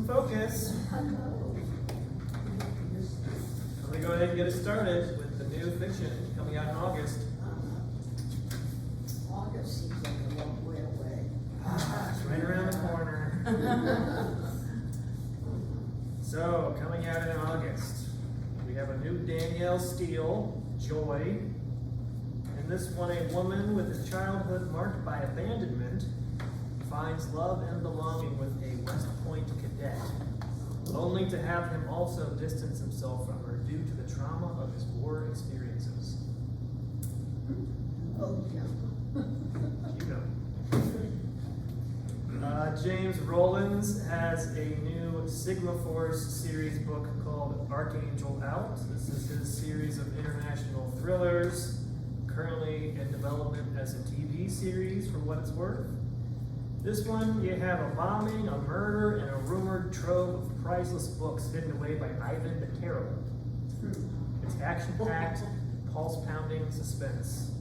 Focus. I'm going to go ahead and get it started with the new fiction coming out in August. August seems like a long way away. It's right around the corner. So, coming out in August, we have a new Danielle Steele, Joy. In this one, a woman with a childhood marked by abandonment finds love and belonging with a West Point cadet, only to have him also distance himself from her due to the trauma of his war experiences. Oh, yeah. You know. James Rollins has a new Sigma Force series book called Archangel Out. This is his series of international thrillers, currently in development as a TV series for what it's worth. This one, you have a bombing, a murder, and a rumored trove of priceless books hidden away by Ivan the Terrible. It's action-packed, pulse-pounding suspense.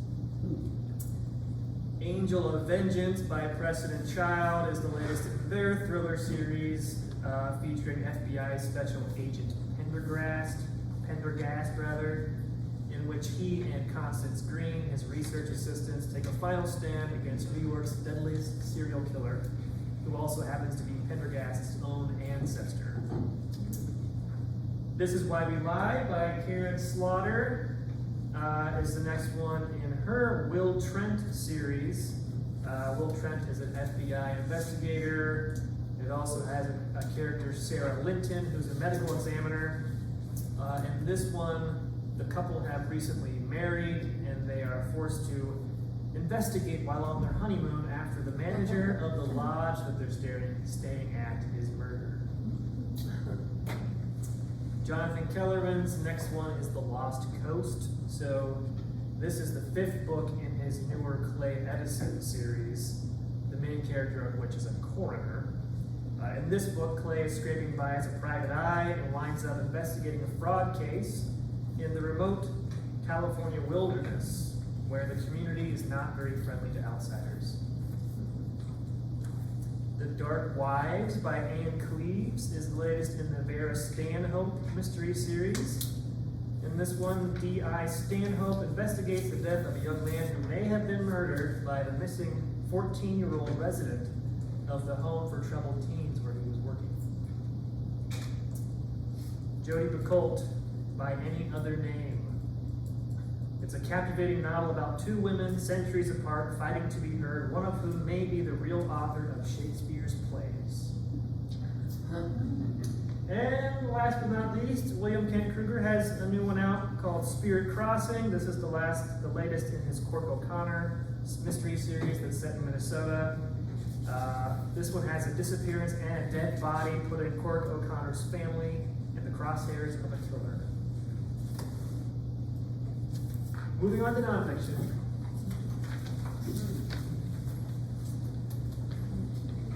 Angel of Vengeance by Precedent Child is the latest in their thriller series, featuring FBI Special Agent Pendergast, in which he and Constance Green, his research assistants, take a final stand against New York's deadliest serial killer, who also happens to be Pendergast's own ancestor. This Is Why We Lie by Karen Slaughter is the next one in her Will Trent series. Will Trent is an FBI investigator. It also has a character, Sarah Linton, who's a medical examiner. In this one, the couple have recently married, and they are forced to investigate while on their honeymoon after the manager of the lodge that they're staying at is murdered. Jonathan Kellerman's next one is The Lost Coast. So this is the 5th book in his newer Clay Edison series, the main character of which is a coroner. In this book, Clay is scraping by as a private eye and winds up investigating a fraud case in the remote California wilderness, where the community is not very friendly to outsiders. The Dark Wives by Anne Cleves is the latest in the Vera Stanhope mystery series. In this one, D.I. Stanhope investigates the death of a young man who may have been murdered by the missing 14-year-old resident of the home for troubled teens where he was working. Jodi Picoult by Any Other Name. It's a captivating novel about 2 women centuries apart fighting to be heard, one of whom may be the real author of Shakespeare's plays. And last but not least, William Kent Kruger has a new one out called Spirit Crossing. This is the latest in his Cork O'Connor mystery series that's set in Minnesota. This one has a disappearance and a dead body putting Cork O'Connor's family in the crosshairs of a killer. Moving on to nonfiction.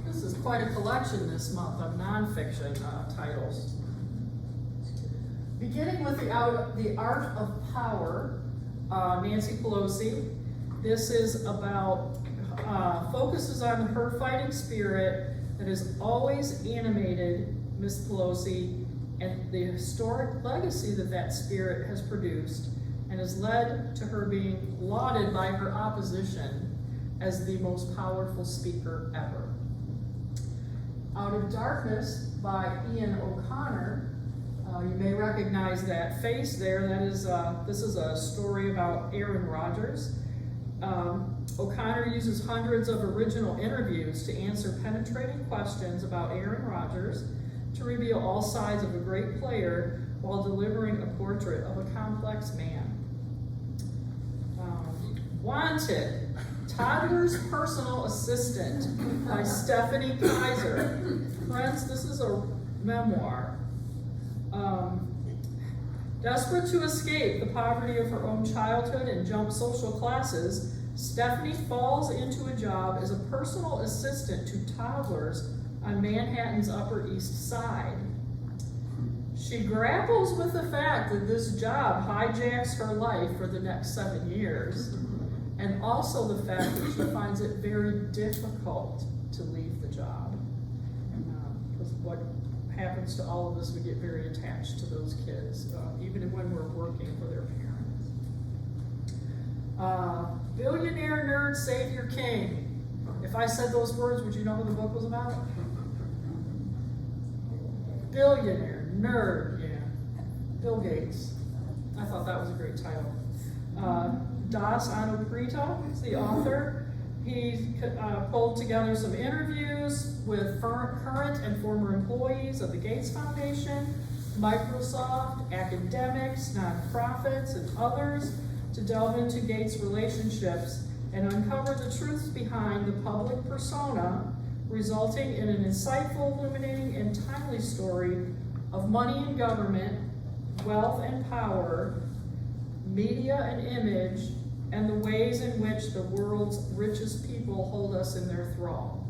This is quite a collection this month of nonfiction titles. Beginning with The Art of Power, Nancy Pelosi. This is about, focuses on her fighting spirit that has always animated Ms. Pelosi and the historic legacy that spirit has produced, and has led to her being lauded by her opposition as the most powerful speaker ever. Out of Darkness by Ian O'Connor. You may recognize that face there. This is a story about Aaron Rodgers. O'Connor uses hundreds of original interviews to answer penetrating questions about Aaron Rodgers, to reveal all sides of a great player while delivering a portrait of a complex man. Wanted, Toddler's Personal Assistant by Stephanie Kaiser. Friends, this is a memoir. Desperate to escape the poverty of her own childhood and jump social classes, Stephanie falls into a job as a personal assistant to toddlers on Manhattan's Upper East Side. She grapples with the fact that this job hijacks her life for the next 7 years, and also the fact that she finds it very difficult to leave the job. Because what happens to all of us, we get very attached to those kids, even when we're working for their parents. Billionaire Nerd Savior King. If I said those words, would you know what the book was about? Billionaire, nerd, yeah. Bill Gates. I thought that was a great title. Das Anoprito is the author. He pulled together some interviews with current and former employees of the Gates Foundation, Microsoft, academics, nonprofits, and others to delve into Gates' relationships and uncover the truths behind the public persona, resulting in an insightful, illuminating, and timely story of money and government, wealth and power, media and image, and the ways in which the world's richest people hold us in their thrall.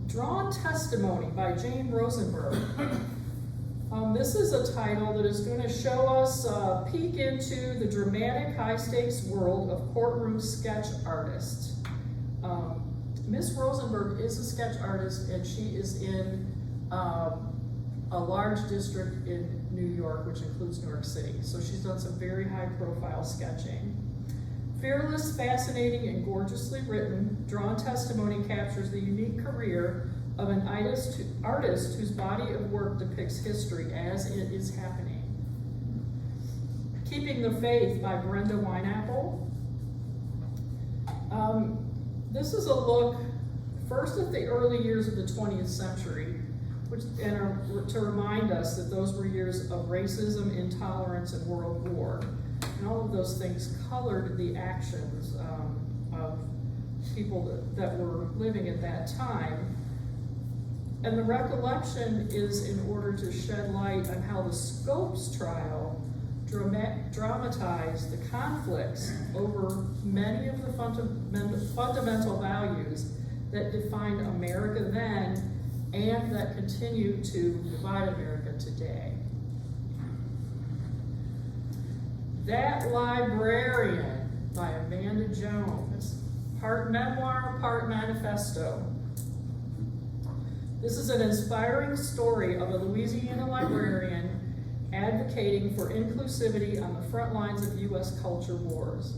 Drawn Testimony by Jane Rosenberg. This is a title that is going to show us a peek into the dramatic, high-stakes world of courtroom sketch artists. Miss Rosenberg is a sketch artist, and she is in a large district in New York, which includes New York City. So she's done some very high-profile sketching. Fearless, fascinating, and gorgeously written, Drawn Testimony captures the unique career of an artist whose body of work depicts history as it is happening. Keeping the Faith by Brenda Wineapple. This is a look first at the early years of the 20th century, to remind us that those were years of racism, intolerance, and world war. And all of those things colored the actions of people that were living at that time. And the recollection is in order to shed light on how the Scopes trial dramatized the conflicts over many of the fundamental values that defined America then and that continue to divide America today. That Librarian by Amanda Jones, part memoir, part manifesto. This is an inspiring story of a Louisiana librarian advocating for inclusivity on the front lines of U.S. culture wars.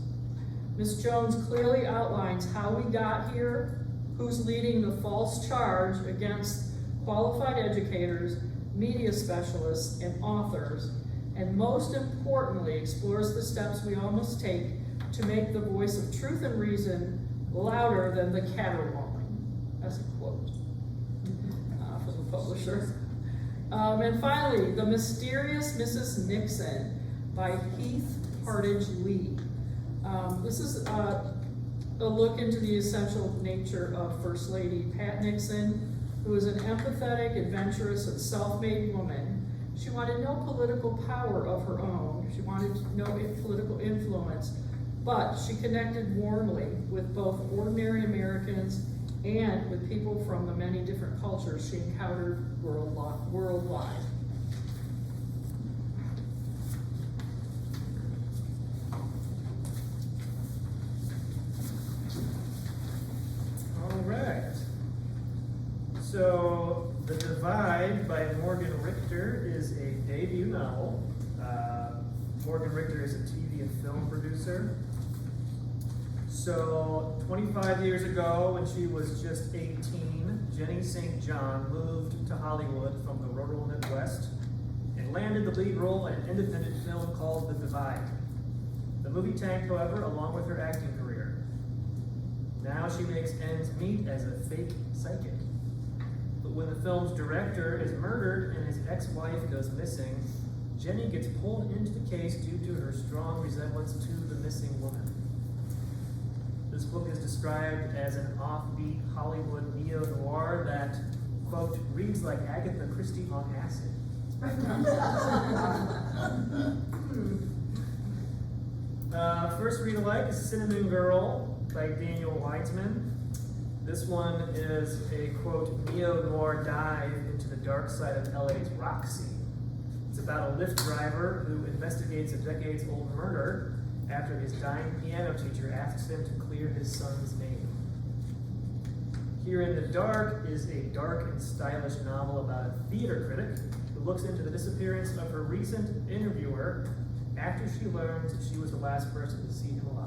Ms. Jones clearly outlines how we got here, who's leading the false charge against qualified educators, media specialists, and authors, and most importantly, explores the steps we all must take to make the voice of truth and reason louder than the caterwauling. That's a quote from the publisher. And finally, The Mysterious Mrs. Nixon by Heath Partridge Lee. This is a look into the essential nature of First Lady Pat Nixon, who was an empathetic, adventurous, and self-made woman. She wanted no political power of her own. She wanted no political influence, but she connected warmly with both ordinary Americans and with people from the many different cultures she encountered worldwide. All right. So, The Divide by Morgan Richter is a debut novel. Morgan Richter is a TV and film producer. So, 25 years ago, when she was just 18, Jenny St. John moved to Hollywood from the rural Midwest and landed the lead role in an independent film called The Divide. The movie tanked, however, along with her acting career. Now she makes ends meet as a fake psychic. But when the film's director is murdered and his ex-wife goes missing, Jenny gets pulled into the case due to her strong resemblance to the missing woman. This book is described as an offbeat Hollywood neo-noir that, quote, reads like Agatha Christie on acid. First read alike is Cinnamon Girl by Daniel Weitzman. This one is a, quote, neo-noir dive into the dark side of LA's rock scene. It's about a Lyft driver who investigates a decades-old murder after his dying piano teacher asks him to clear his son's name. Here in the Dark is a dark and stylish novel about a theater critic who looks into the disappearance of her recent interviewer after she learns that she was the last person to see him alive.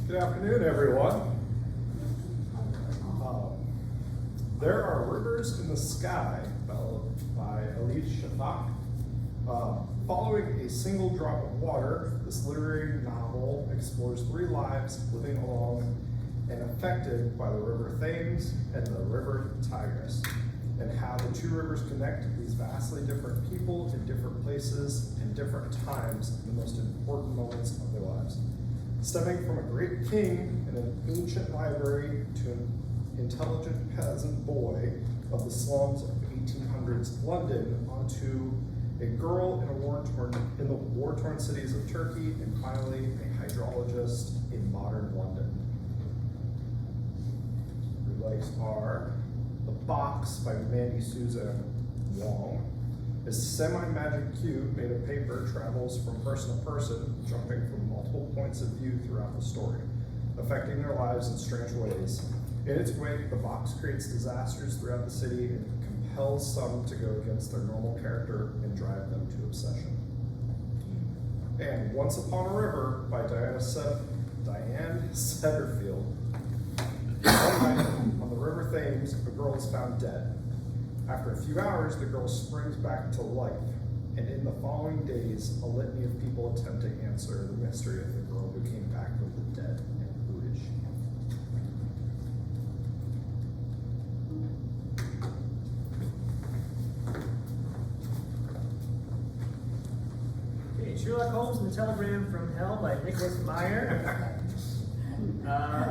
Good afternoon, everyone. There Are Rivers in the Sky by Elise Shafak. Following a single drop of water, this literary novel explores three lives living along and affected by the River Thames and the River Tigris, and how the two rivers connect these vastly different people in different places and different times in the most important moments of their lives. Stemming from a great king in an ancient library to an intelligent peasant boy of the slums of 1800s London onto a girl in the war-torn cities of Turkey, and finally a hydrologist in modern London. Relays are The Box by Mandy Susan Wong. A semi-magic cube made of paper travels from person to person, jumping from multiple points of view throughout the story, affecting their lives in strange ways. In its wake, the box creates disasters throughout the city and compels some to go against their normal character and drive them to obsession. And Once Upon a River by Diane Setterfield. One night on the River Thames, a girl is found dead. After a few hours, the girl springs back to life, and in the following days, a litany of people attempt to answer the mystery of the girl who came back from the dead, and who is she? Okay, Sherlock Holmes and the Telegram from Hell by Nicholas Meyer.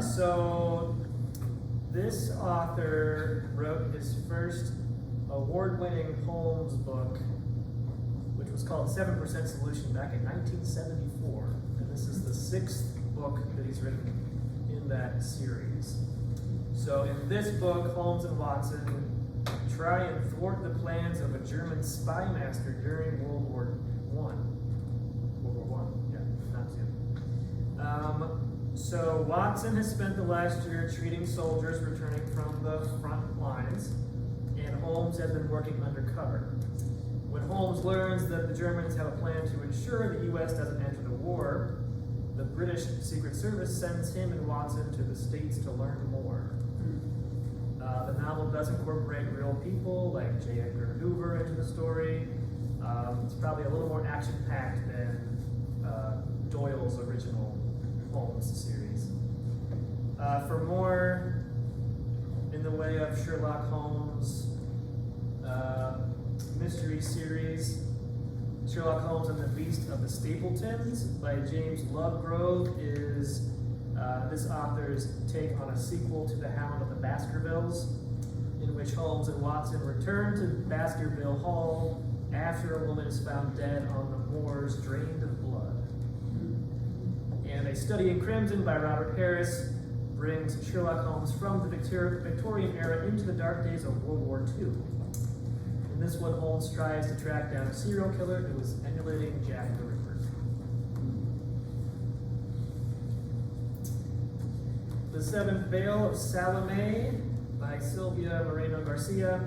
So this author wrote his first award-winning Holmes book, which was called 7% Solution back in 1974. And this is the sixth book that he's written in that series. So in this book, Holmes and Watson try and thwart the plans of a German spy master during World War I, yeah, not two. So Watson has spent the last year treating soldiers returning from the front lines, and Holmes has been working undercover. When Holmes learns that the Germans have a plan to ensure the U.S. doesn't enter the war, the British Secret Service sends him and Watson to the States to learn more. The novel does incorporate real people like J. Edgar Hoover into the story. It's probably a little more action-packed than Doyle's original Holmes series. For more in the way of Sherlock Holmes mystery series, Sherlock Holmes and the Beast of the Stapletons by James Lovegrove is this author's take on a sequel to The Hound of the Baskervilles, in which Holmes and Watson return to Baskerville Hall after a woman is found dead on the moors, drained of blood. And A Study in Crimson by Robert Harris brings Sherlock Holmes from the Victorian era into the dark days of World War II. In this one, Holmes tries to track down a serial killer who is emulating Jack the Ripper. The Seventh Veil of Salome by Sylvia Moreno Garcia.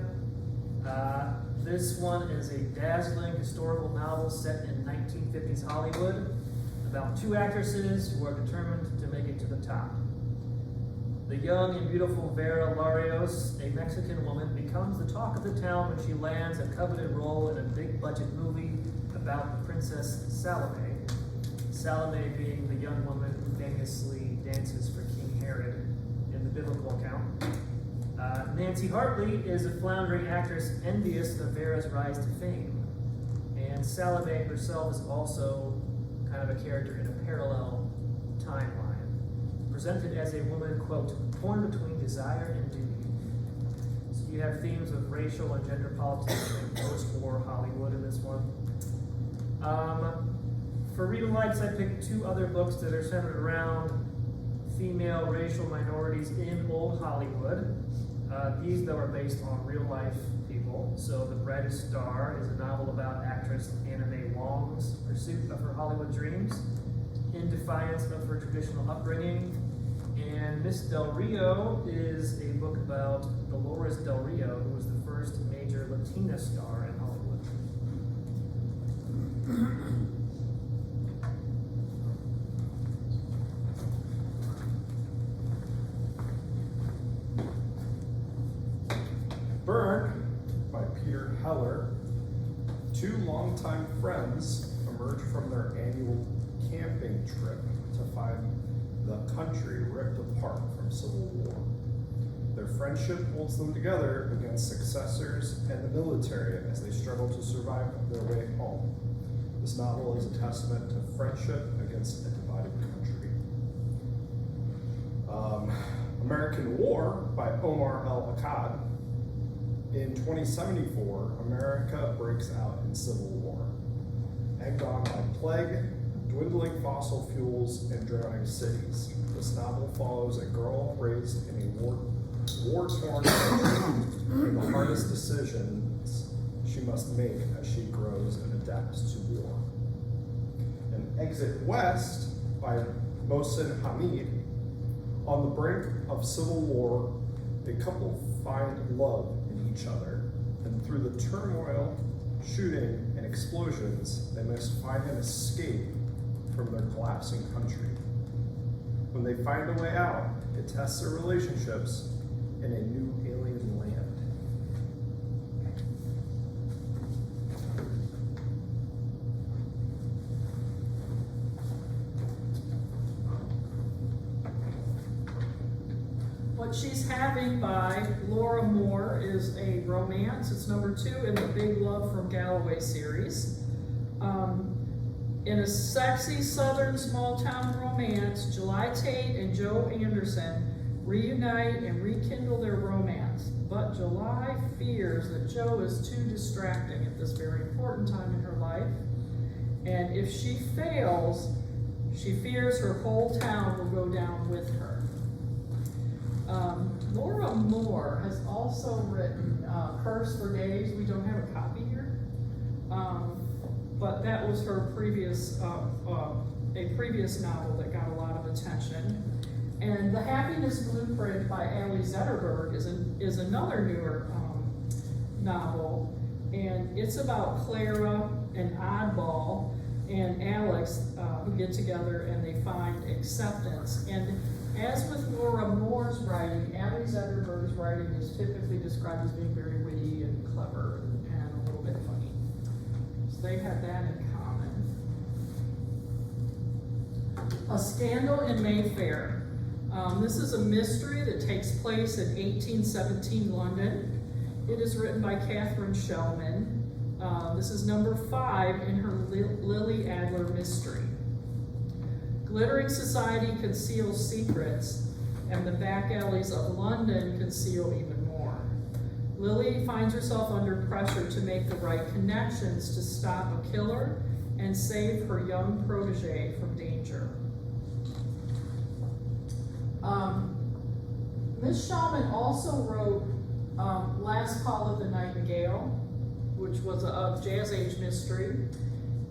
This one is a dazzling historical novel set in 1950s Hollywood about two actresses who are determined to make it to the top. The young and beautiful Vera Larios, a Mexican woman, becomes the talk of the town when she lands a coveted role in a big-budget movie about the Princess Salome. Salome being the young woman who famously dances for King Herod in the biblical account. Nancy Hartley is a floundering actress envious of Vera's rise to fame. And Salome herself is also kind of a character in a parallel timeline, presented as a woman, quote, torn between desire and duty. So you have themes of racial and gender politics in post-war Hollywood in this one. For reading likes, I picked two other books that are centered around female racial minorities in old Hollywood. These, though, are based on real life people. So The Bright Star is a novel about actress Anna May Wong's pursuit of her Hollywood dreams in defiance of her traditional upbringing. And Miss Del Rio is a book about Dolores Del Rio, who was the first major Latina star in Hollywood. Burn, by Peter Heller. Two longtime friends emerge from their annual camping trip to find the country ripped apart from civil war. Their friendship holds them together against successors and the military as they struggle to survive their way home. This novel is a testament to friendship against a divided country. American War by Omar El-Akkad. In 2074, America breaks out in civil war. Egged on by plague, dwindling fossil fuels, and drowning cities. This novel follows a girl raised in a war-torn country and the hardest decisions she must make as she grows and adapts to war. And Exit West by Mohsin Hamid. On the brink of civil war, a couple find love in each other, and through the turmoil, shooting, and explosions, they must find an escape from their collapsing country. When they find a way out, it tests their relationships in a new alien land. What She's Having by Laura Moore is a romance. It's number 2 in the Big Love from Galloway series. In a sexy southern small town romance, July Tate and Joe Anderson reunite and rekindle their romance. But July fears that Joe is too distracting at this very important time in her life. And if she fails, she fears her whole town will go down with her. Laura Moore has also written Curse for Days. We don't have a copy here. But that was her previous, a previous novel that got a lot of attention. And The Happiness Blueprint by Ali Zetterberg is another newer novel. And it's about Clara and Oddball and Alex who get together and they find acceptance. And as with Laura Moore's writing, Ali Zetterberg's writing is typically described as being very witty and clever and a little bit funny. So they have that in common. A Scandal in Mayfair. This is a mystery that takes place in 1817 London. It is written by Catherine Shellman. This is number 5 in her Lily Adler mystery. Glittering society conceals secrets, and the back alleys of London conceal even more. Lily finds herself under pressure to make the right connections to stop a killer and save her young protege from danger. Miss Shulman also wrote Last Call of the Nightingale, which was a Jazz Age mystery,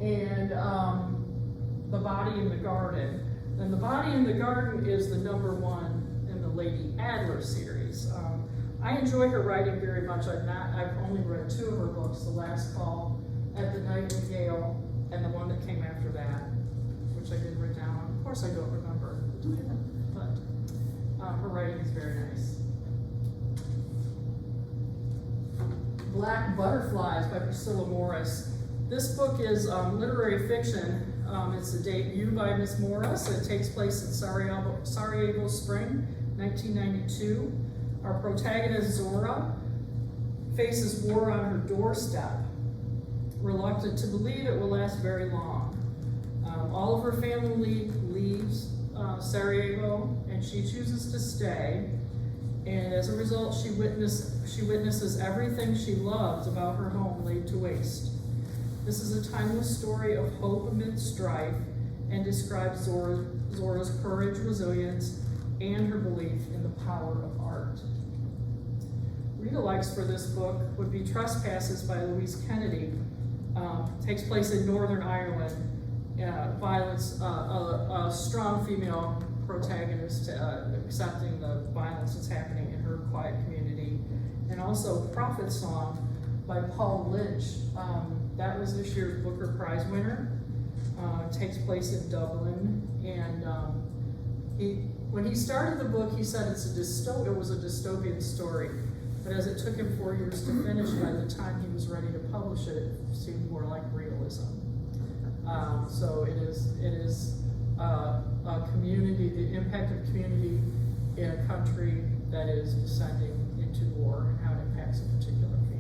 and The Body in the Garden. And The Body in the Garden is the number 1 in the Lady Adler series. I enjoy her writing very much. I've only read 2 of her books, The Last Call at the Nightingale and the one that came after that, which I did write down. Of course I don't remember, but her writing is very nice. Black Butterflies by Priscilla Morris. This book is literary fiction. It's a debut by Miss Morris. It takes place in Sarajevo Spring, 1992. Our protagonist, Zora, faces war on her doorstep, reluctant to believe it will last very long. All of her family leaves Sarajevo, and she chooses to stay. And as a result, she witnesses everything she loves about her home laid to waste. This is a timeless story of hope amid strife and describes Zora's courage, resilience, and her belief in the power of art. Rita likes for this book would be Trespasses by Louise Kennedy. Takes place in Northern Ireland. Violence, a strong female protagonist accepting the violence that's happening in her quiet community. And also Prophet Song by Paul Lynch. That was this year's Booker Prize winner. Takes place in Dublin, and when he started the book, he said it was a dystopian story, but as it took him 4 years to finish, by the time he was ready to publish it, it seemed more like realism. So it is a community, the impact of community in a country that is descending into war and how it impacts a particular family.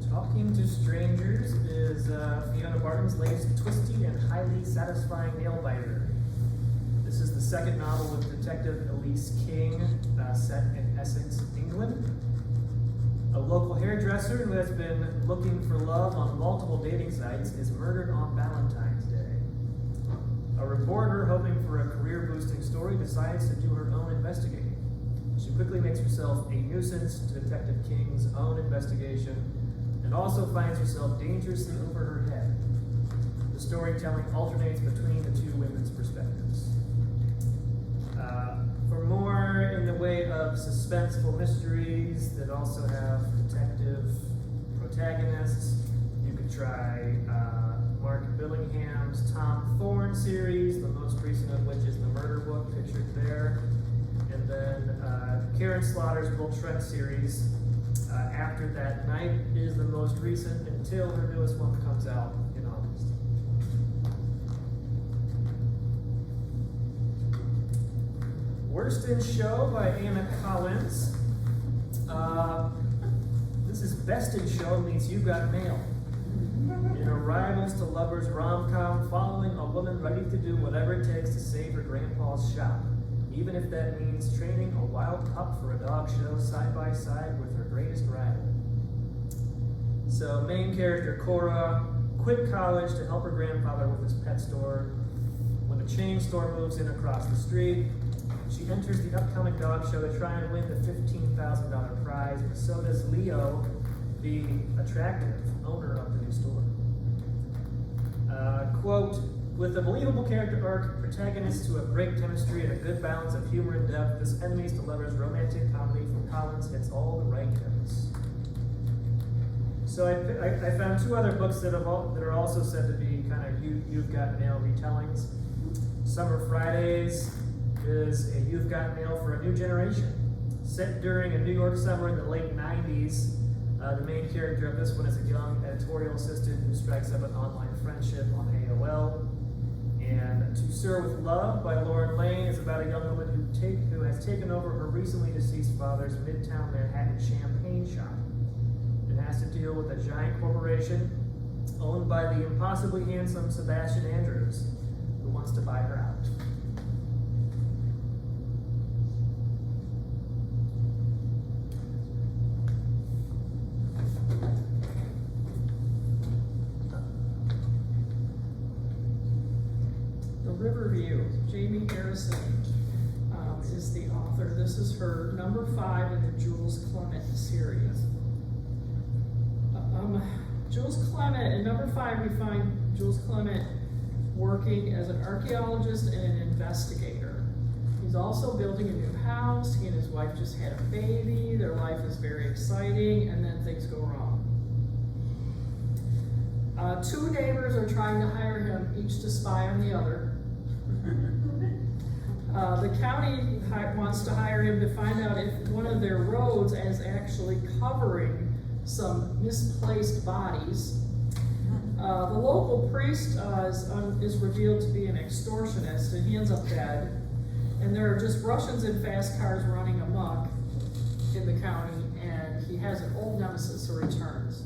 Talking to Strangers is Fiona Barton's latest twisty and highly satisfying nail biter. This is the second novel with Detective Elise King, set in Essex, England. A local hairdresser who has been looking for love on multiple dating sites is murdered on Valentine's Day. A reporter hoping for a career-boosting story decides to do her own investigating. She quickly makes herself a nuisance to Detective King's own investigation, and also finds herself dangerously over her head. The storytelling alternates between the two women's perspectives. For more in the way of suspenseful mysteries that also have detective protagonists, you could try Mark Billingham's Tom Thorne series, the most recent of which is The Murder Book, pictured there. And then Karen Slaughter's Will Trent series, After That Night, is the most recent until her newest one comes out in August. Worst in Show by Anna Collins. This is Best in Show meets You've Got Mail. In a rivals to lovers rom-com following a woman ready to do whatever it takes to save her grandpa's shop, even if that means training a wild pup for a dog show side by side with her greatest rival. So main character Cora quit college to help her grandfather with his pet store. When the chain store moves in across the street, she enters the upcoming dog show to try and win the $15,000 prize, but so does Leo, the attractive owner of the new store. Quote, with a believable character arc, protagonists who have great chemistry and a good balance of humor and depth, this enemies to lovers romantic comedy from Collins hits all the right notes. So I found two other books that are also said to be kind of You've Got Mail retellings. Summer Fridays is a You've Got Mail for a new generation. Set during a New York summer in the late 90s, the main character of this one is a young editorial assistant who strikes up an online friendship on AOL. And To Sir with Love by Lauren Lane is about a young woman who has taken over her recently deceased father's Midtown Manhattan champagne shop and has to deal with a giant corporation owned by the impossibly handsome Sebastian Andrews, who wants to buy her out. Riverview, Jamie Harrison is the author. This is her number 5 in the Jules Clement series. Jules Clement, in number 5 we find Jules Clement working as an archaeologist and an investigator. He's also building a new house. He and his wife just had a baby. Their life is very exciting, and then things go wrong. 2 neighbors are trying to hire him, each to spy on the other. The county wants to hire him to find out if one of their roads is actually covering some misplaced bodies. The local priest is revealed to be an extortionist, and he ends up dead. And there are just Russians in fast cars running amok in the county, and he has an old nemesis who returns.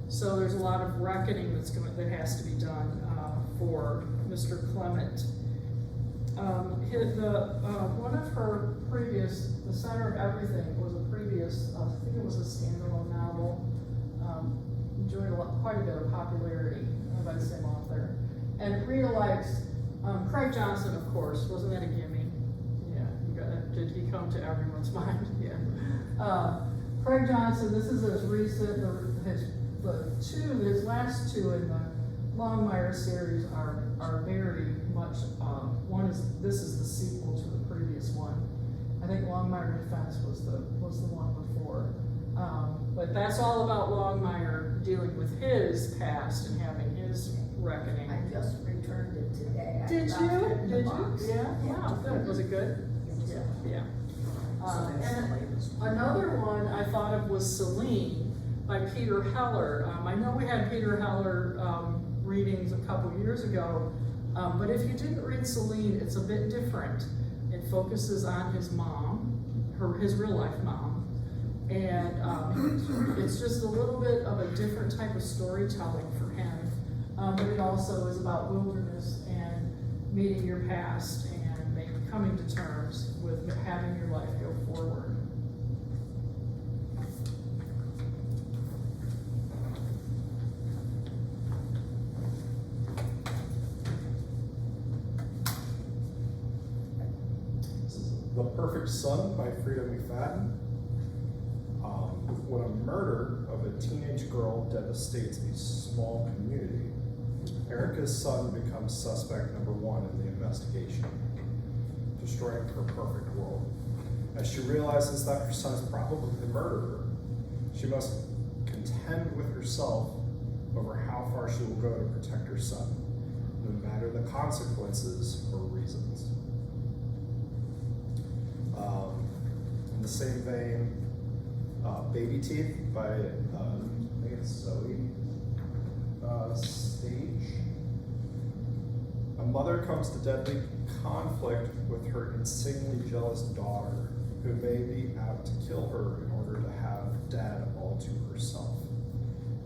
So there's a lot of reckoning that has to be done for Mr. Clement. One of her previous, The Center of Everything, was a previous, I think it was a standalone novel, enjoyed quite a bit of popularity. by the same author. And Rita likes, Craig Johnson, of course, wasn't that a gimme? Yeah, did he come to everyone's mind? Yeah. Craig Johnson, this is his recent, his last two in the Longmire series are very much, this is the sequel to the previous one. I think Longmire Defense was the one before. But that's all about Longmire dealing with his past and having his reckoning. I just returned it today. I Did left it you? in the Did you? box. Yeah, wow, good. Was it good? Yeah. Yeah. So that's the And latest. another one I thought of was Celine by Peter Heller. I know we had Peter Heller readings a couple years ago, but if you didn't read Celine, it's a bit different. It focuses on his mom, his real life mom, and it's just a little bit of a different type of storytelling for him. But it also is about wilderness and meeting your past and coming to terms with having your life go forward. This is The Perfect Son by Frida McFadden. When a murder of a teenage girl devastates a small community, Erica's son becomes suspect number one in the investigation, destroying her perfect world. As she realizes that her son is probably the murderer, she must contend with herself over how far she will go to protect her son, no matter the consequences or reasons. In the same vein, Baby Teeth by, I think it's Zoe Stage. A mother comes to deadly conflict with her insanely jealous daughter, who may be out to kill her in order to have Dad all to herself.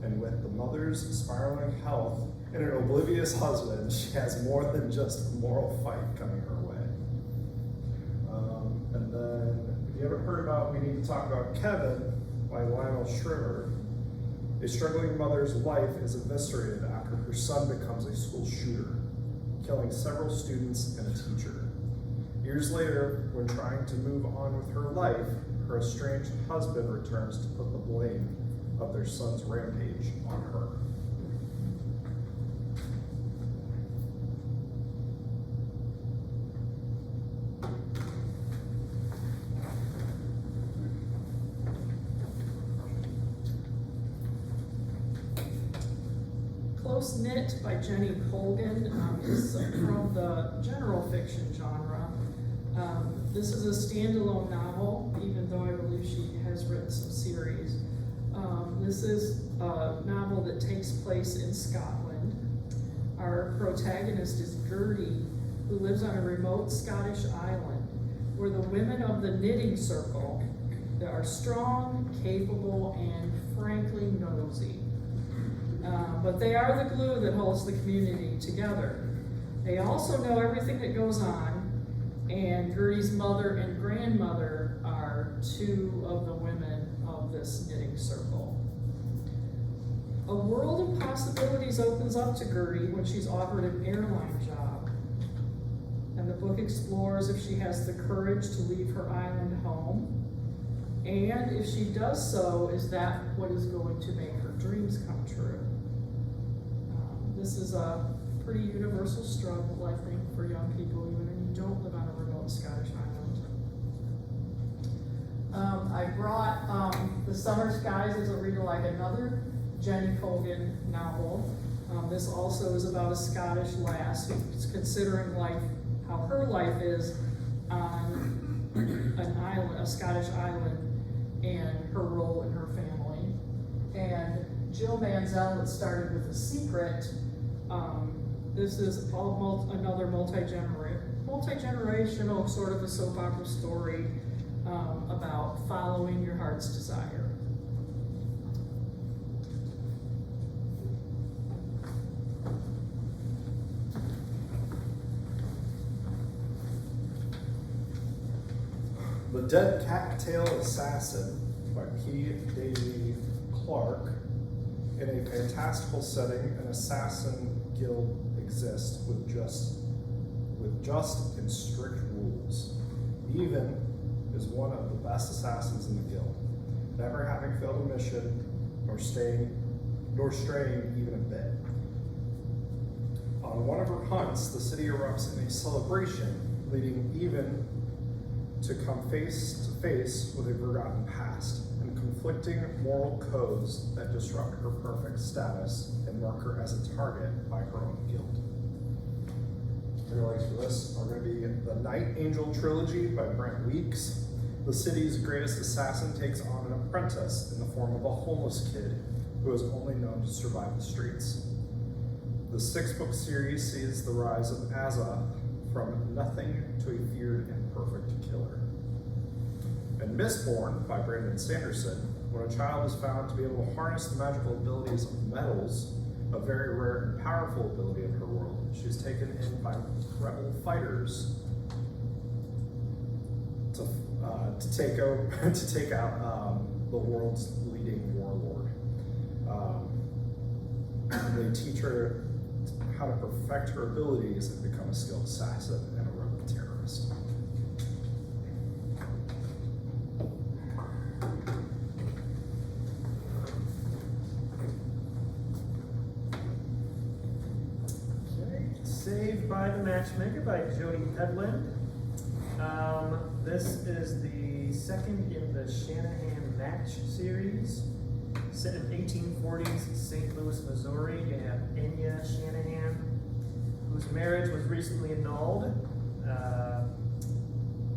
And with the mother's spiraling health and an oblivious husband, she has more than just a moral fight coming her way. And then, if you haven't heard about We Need to Talk About Kevin by Lionel Schrimmer, a struggling mother's life is eviscerated after her son becomes a school shooter, killing several students and a teacher. Years later, when trying to move on with her life, her estranged husband returns to put the blame of their son's rampage on her. Close Knit by Jenny Colgan is from the general fiction genre. This is a standalone novel, even though I believe she has written some series. This is a novel that takes place in Scotland. Our protagonist is Gertie, who lives on a remote Scottish island, where the women of the knitting circle that are strong, capable, and frankly nosy. But they are the glue that holds the community together. They also know everything that goes on, and Gertie's mother and grandmother are two of the women of this knitting circle. A world of possibilities opens up to Gertie when she's offered an airline job. And the book explores if she has the courage to leave her island home, and if she does so, is that what is going to make her dreams come true? This is a pretty universal struggle, I think, for young people, even if you don't live on a remote Scottish island. I brought The Summer Skies as a reader like another Jenny Colgan novel. This also is about a Scottish lass who's considering life, how her life is on an island, a Scottish island, and her role in her family. And Jill Manziel, that started with The Secret. This is another multi-generational sort of a soap opera story about following your heart's desire. The Dead Cattail Assassin by P. Davy Clark In a fantastical setting, an assassin guild exists with just and strict rules. Even is one of the best assassins in the guild, never having failed a mission, nor straying even a bit. On one of her hunts, the city erupts in a celebration, leading even to come face to face with a forgotten past and conflicting moral codes that disrupt her perfect status and mark her as a target by her own guild. Highlights for this are going to be the Night Angel trilogy by Brent Weeks. The city's greatest assassin takes on an apprentice in the form of a homeless kid who is only known to survive the streets. The 6-book series sees the rise of Aza from nothing to a feared and perfect killer. And Mistborn by Brandon Sanderson, when a child is found to be able to harness the magical abilities of metals, a very rare and powerful ability in her world, she is taken in by rebel fighters to take out the world's leading warlord. They teach her how to perfect her abilities and become a skilled assassin and a rebel terrorist. Okay, Saved by the Matchmaker by Jody Pedlin. This is the second in the Shanahan Match series. Set in 1840s St. Louis, Missouri, you have Enya Shanahan, whose marriage was recently annulled,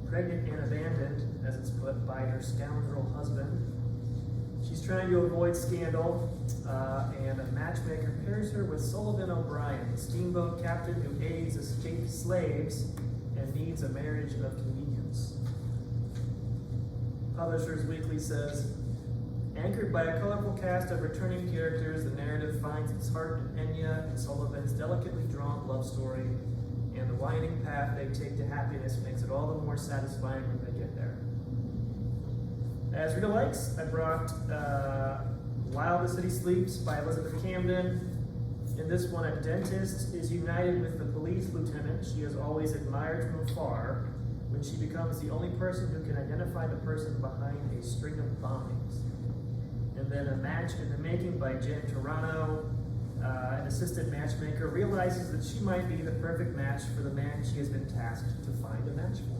pregnant and abandoned, as it's put, by her scoundrel husband. She's trying to avoid scandal, and a matchmaker pairs her with Sullivan O'Brien, a steamboat captain who aids escaped slaves and needs a marriage of convenience. Publishers Weekly says, anchored by a colorful cast of returning characters, the narrative finds its heart in Enya and Sullivan's delicately drawn love story, and the winding path they take to happiness makes it all the more satisfying when they get there. As reader likes, I brought While the City Sleeps by Elizabeth Camden. In this one, a dentist is united with the police lieutenant she has always admired from afar when she becomes the only person who can identify the person behind a string of bombings. And then A Match in the Making by Jen Toronto. An assistant matchmaker realizes that she might be the perfect match for the man she has been tasked to find a match for.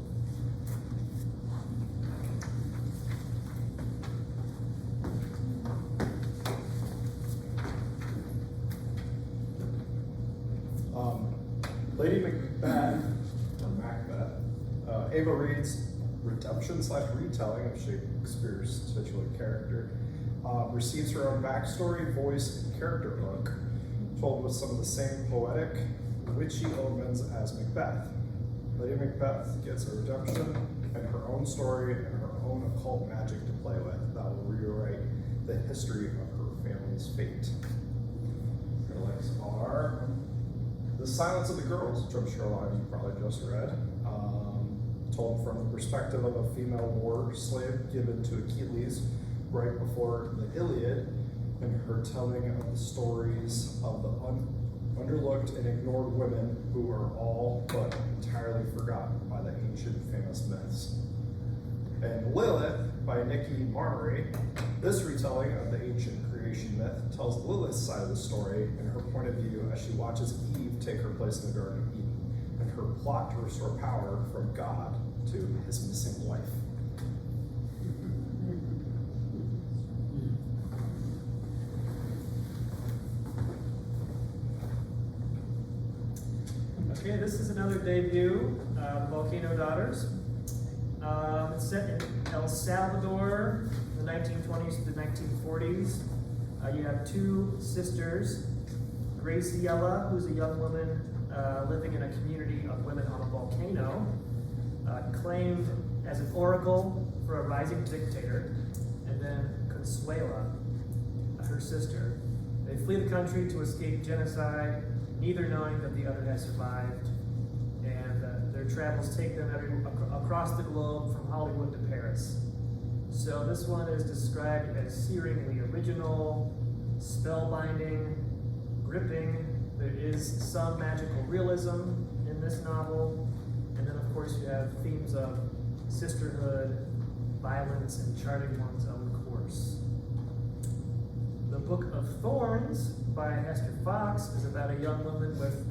Lady Macbeth, or Macbeth, Ava Reed's redemption/retelling of Shakespeare's titular character, receives her own backstory, voice, and character arc, told with some of the same poetic, witchy elements as Macbeth. Lady Macbeth gets a redemption and her own story and her own occult magic to play with that will rewrite the history of her family's fate. Her likes are The Silence of the Girls, which I'm sure a lot of you probably just read, told from the perspective of a female war slave given to Achilles right before the Iliad, and her telling of the stories of the underlooked and ignored women who are all but entirely forgotten by the ancient famous myths. And Lilith by Nikki Marmory, this retelling of the ancient creation myth tells Lilith's side of the story and her point of view as she watches Eve take her place in the Garden of Eden, and her plot to restore power from God to his missing wife. Okay, this is another debut, Volcano Daughters. It's set in El Salvador, the 1920s to the 1940s. You have two sisters, Graciela, who's a young woman living in a community of women on a volcano, claimed as an oracle for a rising dictator, and then Consuela, her sister. They flee the country to escape genocide, neither knowing that the other has survived, and their travels take them across the globe from Hollywood to Paris. So this one is described as searingly original, spellbinding, gripping. There is some magical realism in this novel. And then of course you have themes of sisterhood, violence, and charting one's own course. The Book of Thorns by Hester Fox is about a young woman with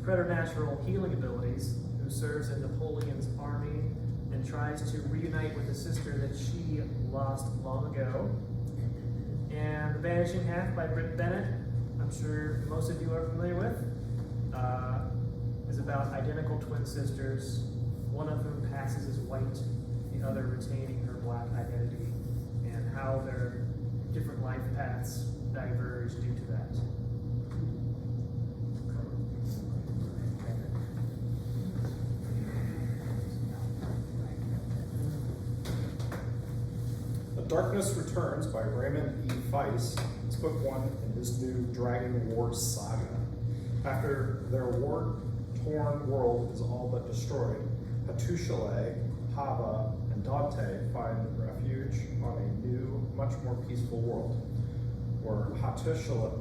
preternatural healing abilities who serves in Napoleon's army and tries to reunite with a sister that she lost long ago. And The Vanishing Half by Britt Bennett, I'm sure most of you are familiar with, is about identical twin sisters, one of whom passes as white, the other retaining her black identity, and how their different life paths diverge due to that. The Darkness Returns by Raymond E. Feist is book one in his new Dragon War saga. After their war-torn world is all but destroyed, Hattusile, Hava, and Dante find refuge on a new, much more peaceful world, where Hattusile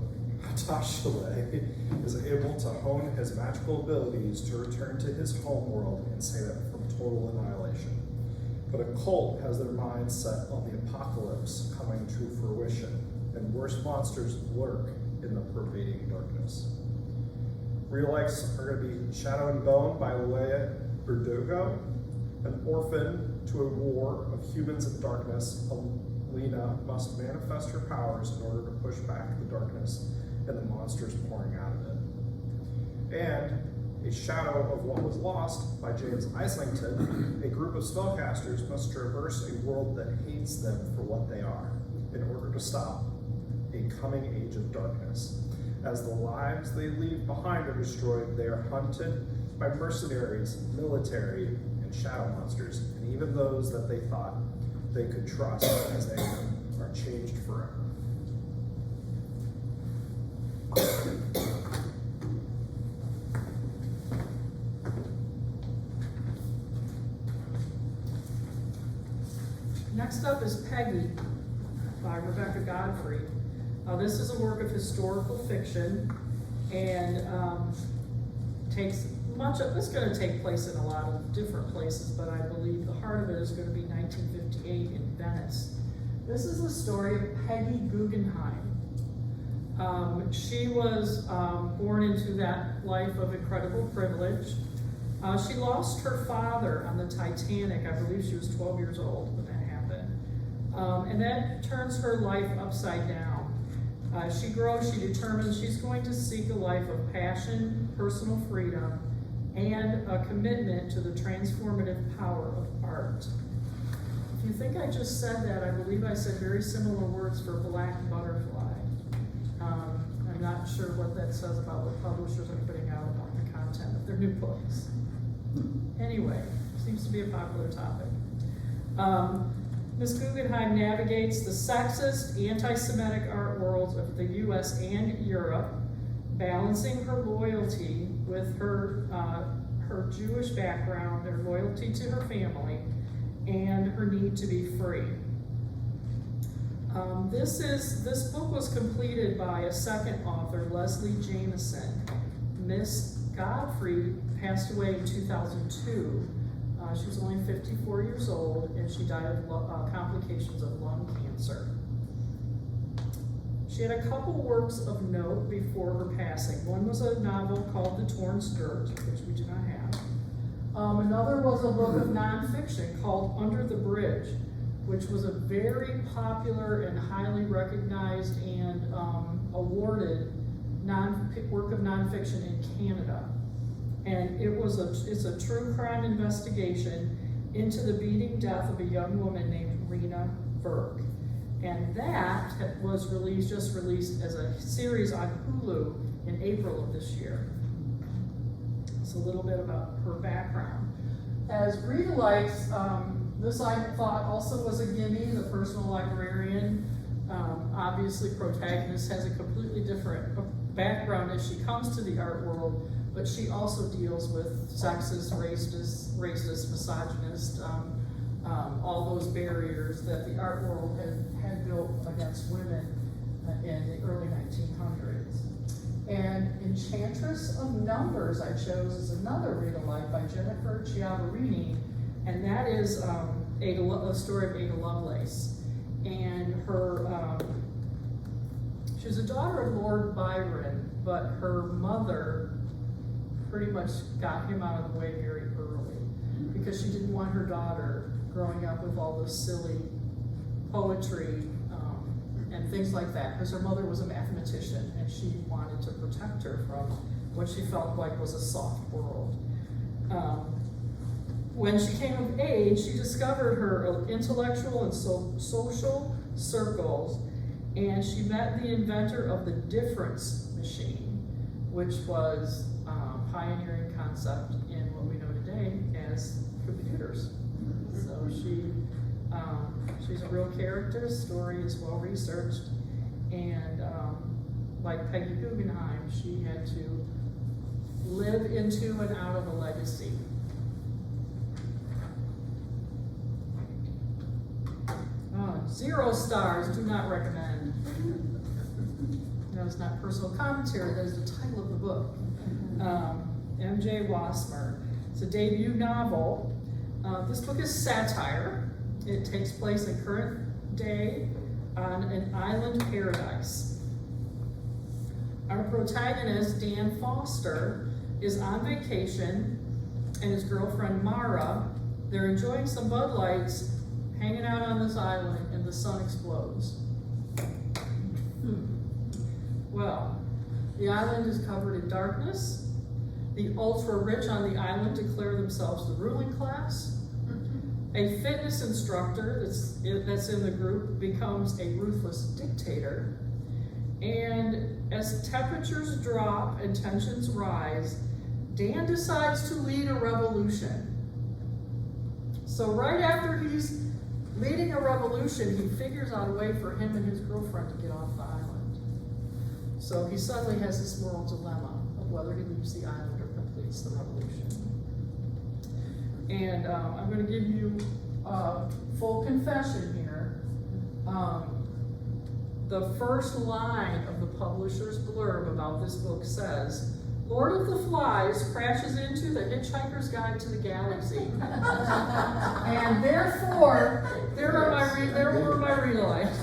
is able to hone his magical abilities to return to his home world and save it from total annihilation. But a cult has their minds set on the apocalypse coming to fruition, and worse monsters lurk in the pervading darkness. Real lives are going to be Shadow and Bone by Leia Verdugo, an orphan to a war of humans and darkness. Alina must manifest her powers in order to push back the darkness and the monsters pouring out of it. And A Shadow of What Was Lost by James Islington, a group of spellcasters must traverse a world that hates them for what they are in order to stop a coming age of darkness. As the lives they leave behind are destroyed, they are hunted by mercenaries, military, and shadow monsters, and even those that they thought they could trust as they are changed forever. Next up is Peggy by Rebecca Godfrey. This is a work of historical fiction and takes much of, it's going to take place in a lot of different places, but I believe the heart of it is going to be 1958 in Venice. This is the story of Peggy Guggenheim. She was born into that life of incredible privilege. She lost her father on the Titanic. I believe she was 12 years old when that happened. And that turns her life upside down. She grows, she determines she's going to seek a life of passion, personal freedom, and a commitment to the transformative power of art. If you think I just said that, I believe I said very similar words for Black Butterfly. I'm not sure what that says about what publishers are putting out about the content of their new books. Anyway, seems to be a popular topic. Ms. Guggenheim navigates the sexist, anti-Semitic art worlds of the US and Europe, balancing her loyalty with her Jewish background, her loyalty to her family, and her need to be free. This book was completed by a second author, Leslie Jameson. Miss Godfrey passed away in 2002. She was only 54 years old, and she died of complications of lung cancer. She had a couple works of note before her passing. One was a novel called The Torn Skirt, which we do not have. Another was a book of nonfiction called Under the Bridge, which was a very popular and highly recognized and awarded work of nonfiction in Canada. And it's a true crime investigation into the beating death of a young woman named Rena Berg. And that was just released as a series on Hulu in April of this year. It's a little bit about her background. As Rita likes, this I thought also was a gimme, the personal librarian. Obviously, protagonist has a completely different background as she comes to the art world, but she also deals with sexist, racist, misogynist, all those barriers that the art world had built against women in the early 1900s. And Enchantress of Numbers I chose as another read-alike by Jennifer Chiavarini, and that is a story of Ada Lovelace. And her, she was a daughter of Lord Byron, but her mother pretty much got him out of the way very early because she didn't want her daughter growing up with all this silly poetry and things like that, because her mother was a mathematician and she wanted to protect her from what she felt like was a soft world. When she came of age, she discovered her intellectual and social circles, and she met the inventor of the difference machine, which was a pioneering concept in what we know today as computers. So she's a real character. Story is well researched, and like Peggy Guggenheim, she had to live into and out of a legacy. Oh, 0 stars, do not recommend. That is not personal commentary, that is the title of the book. M.J. Wasmer. It's a debut novel. This book is satire. It takes place in current day on an island paradise. Our protagonist, Dan Foster, is on vacation, and his girlfriend Mara, they're enjoying some Bud Lights, hanging out on this island, and the sun explodes. Well, the island is covered in darkness. The ultra-rich on the island declare themselves the ruling class. A fitness instructor that's in the group becomes a ruthless dictator. And as temperatures drop and tensions rise, Dan decides to lead a revolution. So right after he's leading a revolution, he figures out a way for him and his girlfriend to get off the island. So he suddenly has this moral dilemma of whether he leaves the island or completes the revolution. And I'm going to give you a full confession here. The first line of the publisher's blurb about this book says, Lord of the Flies crashes into the Hitchhiker's Guide to the Galaxy. And therefore, there were my real-life.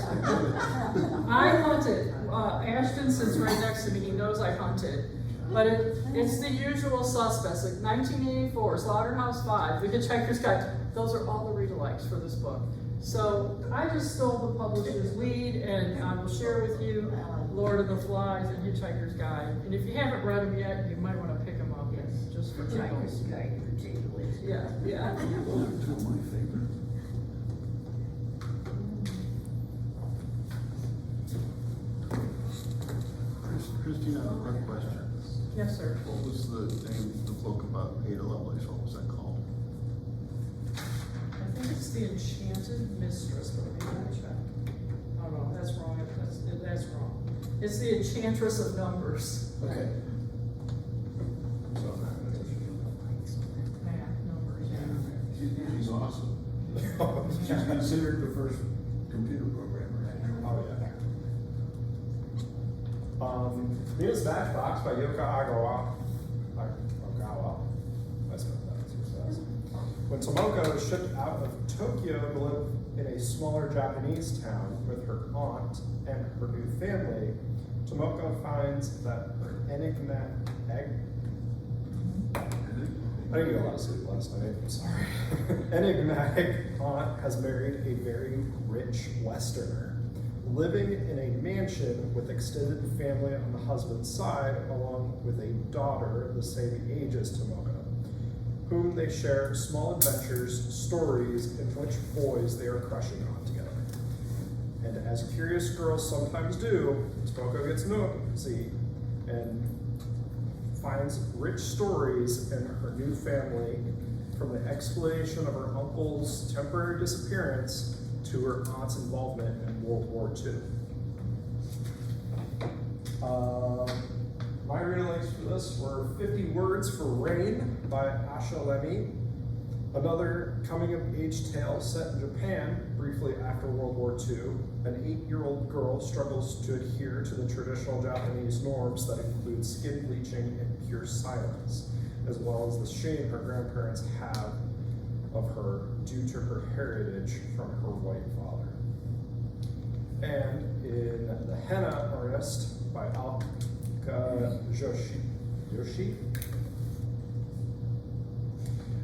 I hunted. Ashton sits right next to me. He knows I hunted. But it's the usual suspects, like 1984, Slaughterhouse-Five, The Hitchhiker's Guide. Those are all the read-alikes for this book. So I just stole the publisher's lead, and I will share with you Lord of the Flies and Hitchhiker's Guide. And if you haven't read them yet, you might want to pick them up just for Hitchhiker's giggles. Guide particularly. Yeah. Those are 2 of my favorites. Christina, I have a quick question. Yes, sir. What was the name of the book about Ada Lovelace? What was that called? I think it's The Enchanted Mistress, but maybe I'll check. Oh no, that's wrong. That's wrong. It's The Enchantress of Numbers. Okay. Yeah, numbers, yeah. She's awesome. She's considered the first computer programmer. Oh, yeah. Venus Matchbox by Yoko Agawa. That's what that is. When Tomoko is shipped out of Tokyo to live in a smaller Japanese town with her aunt and her new family, Tomoko finds that her enigmatic I didn't get a lot of sleep last night, I'm sorry. Enigmatic aunt has married a very rich Westerner, living in a mansion with extended family on the husband's side, along with a daughter the same age as Tomoko, whom they share small adventures, stories in which boys they are crushing on together. And as curious girls sometimes do, Tomoko gets nosy and finds rich stories in her new family, from the explanation of her uncle's temporary disappearance to her aunt's involvement in World War II. My read-alikes for this were 50 Words for Rain by Asha Lemy, Another coming-of-age tale set in Japan briefly after World War II. An 8-year-old girl struggles to adhere to the traditional Japanese norms that include skin bleaching and pure silence, as well as the shame her grandparents have of her due to her heritage from her white father. And in The Henna Artist by Alka Yoshi,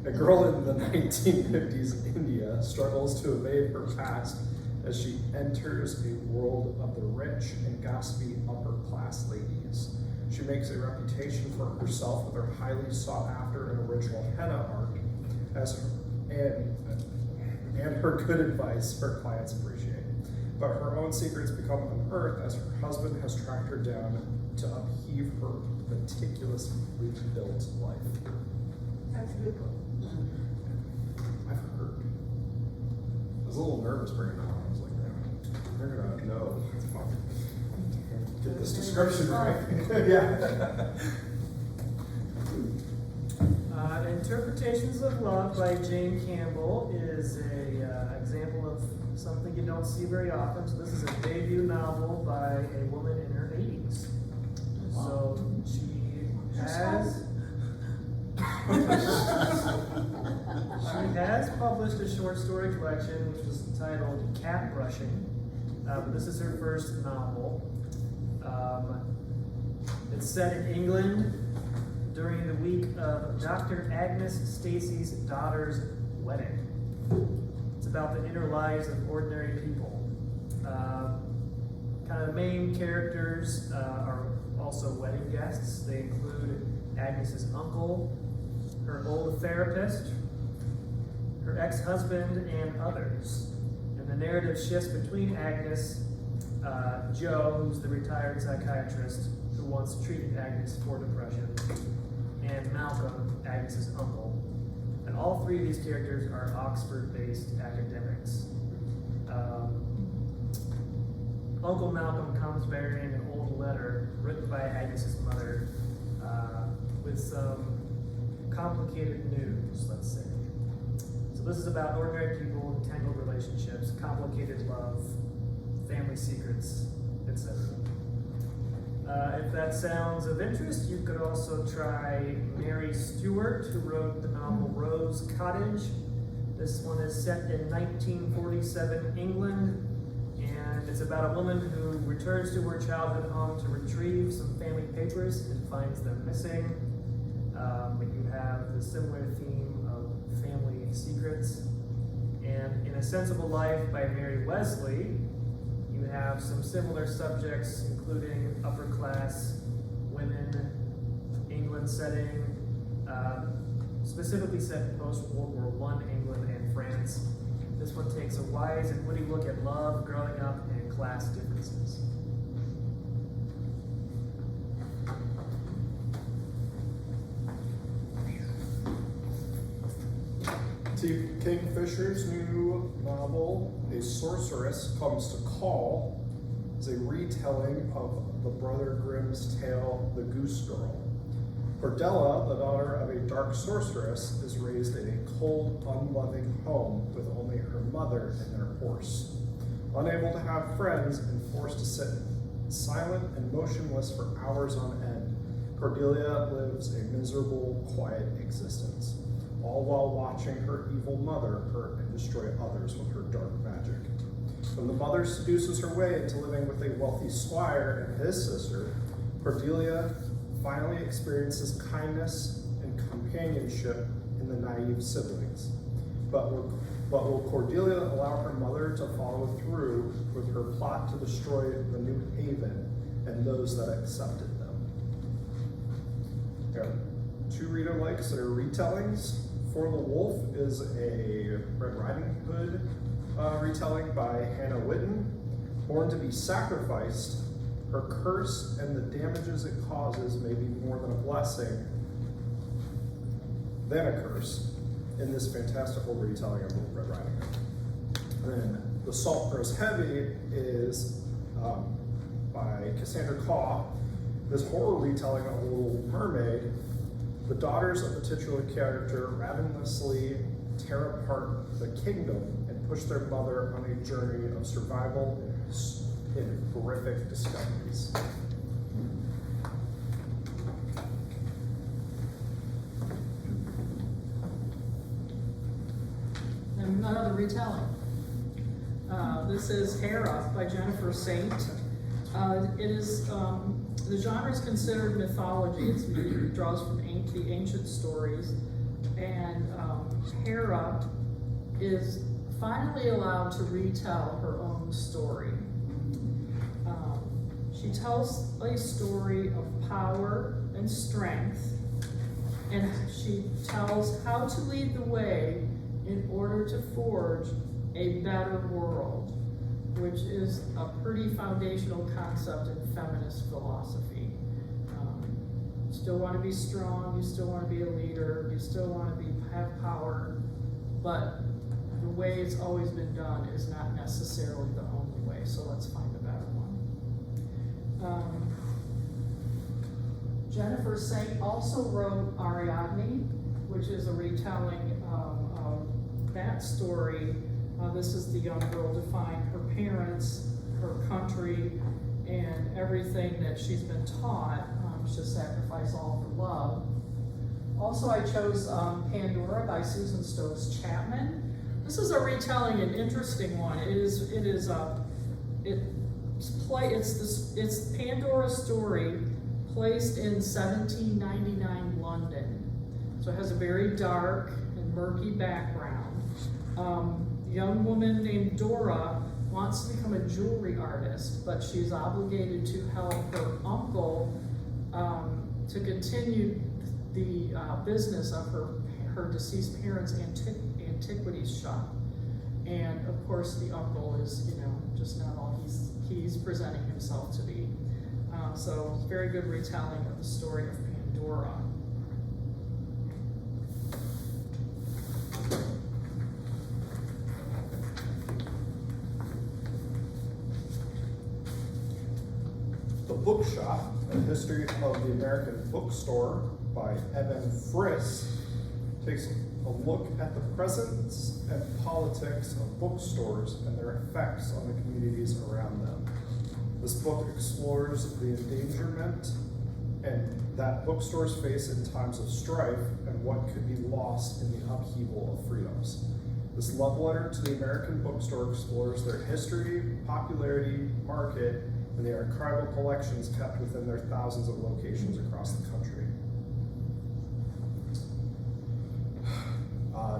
a girl in the 1950s India struggles to evade her past as she enters a world of the rich and gossipy upper class ladies. She makes a reputation for herself with her highly sought after and original henna art and her good advice her clients appreciate. But her own secrets become unearthed as her husband has tracked her down to upheave her meticulously built life. That's a good book. I've heard. I was a little nervous bringing it on. I was like, man, they're gonna know. Get this description right. Yeah. Interpretations of Love by Jane Campbell is a example of something you don't see very often. So this is a debut novel by a woman in her 80s. So she has published a short story collection which was entitled Cat Brushing. But this is her first novel. It's set in England during the week of Dr. Agnes Stacey's daughter's wedding. It's about the inner lives of ordinary people. Kind of the main characters are also wedding guests. They include Agnes's uncle, her old therapist, her ex-husband, and others. And the narrative shifts between Agnes, Joe, who's the retired psychiatrist who once treated Agnes for depression, and Malcolm, Agnes's uncle. And all three of these characters are Oxford-based academics. Uncle Malcolm comes bearing an old letter written by Agnes's mother with some complicated news, let's say. So this is about ordinary people, entangled relationships, complicated love, family secrets, etc. If that sounds of interest, you could also try Mary Stewart, who wrote the novel Rose Cottage. This one is set in 1947 England, and it's about a woman who returns to her childhood home to retrieve some family papers and finds them missing. But you have the similar theme of family secrets. And In A Sensible Life by Mary Wesley, you have some similar subjects, including upper class women, England setting, specifically set in post-World War I England and France. This one takes a wise and witty look at love, growing up, and class differences. T. Kingfisher's new novel, A Sorceress Comes to Call, is a retelling of the Brother Grimm's tale, The Goose Girl. Cordella, the daughter of a dark sorceress, is raised in a cold, unloving home with only her mother and their horse. Unable to have friends and forced to sit silent and motionless for hours on end, Cordelia lives a miserable, quiet existence, all while watching her evil mother hurt and destroy others with her dark magic. When the mother seduces her way into living with a wealthy squire and his sister, Cordelia finally experiences kindness and companionship in the naive siblings. But will Cordelia allow her mother to follow through with her plot to destroy the New Haven and those that accepted them? There are two reader-likes that are retellings. For the Wolf is a Red Riding Hood retelling by Hannah Witten. Born to be sacrificed, her curse and the damages it causes may be more than a blessing than a curse in this fantastical retelling of Red Riding Hood. Then The Salt Grows Heavy is by Cassandra Caw. This horror retelling of Little Mermaid. The daughters of the titular character ravenously tear apart the kingdom and push their mother on a journey of survival and horrific discoveries. And another retelling. This is Hera by Jennifer Saint. It is, the genre is considered mythology. It draws from the ancient stories. And Hera is finally allowed to retell her own story. She tells a story of power and strength, and she tells how to lead the way in order to forge a better world, which is a pretty foundational concept in feminist philosophy. You still want to be strong, you still want to be a leader, you still want to have power, but the way it's always been done is not necessarily the only way, so let's find a better one. Jennifer Saint also wrote Ariadne, which is a retelling of that story. This is the young girl defying her parents, her country, and everything that she's been taught to sacrifice all for love. Also, I chose Pandora by Susan Stokes Chapman. This is a retelling, an interesting one. It's Pandora's story placed in 1799 London. So it has a very dark and murky background. A young woman named Dora wants to become a jewelry artist, but she's obligated to help her uncle to continue the business of her deceased parents' antiquities shop. And of course, the uncle is, just not all he's presenting himself to be. So it's a very good retelling of the story of Pandora. The Bookshop, A History of the American Bookstore by Evan Friss, takes a look at the presence and politics of bookstores and their effects on the communities around them. This book explores the endangerment and that bookstores face in times of strife and what could be lost in the upheaval of freedoms. This love letter to the American bookstore explores their history, popularity, market, and the archival collections kept within their thousands of locations across the country.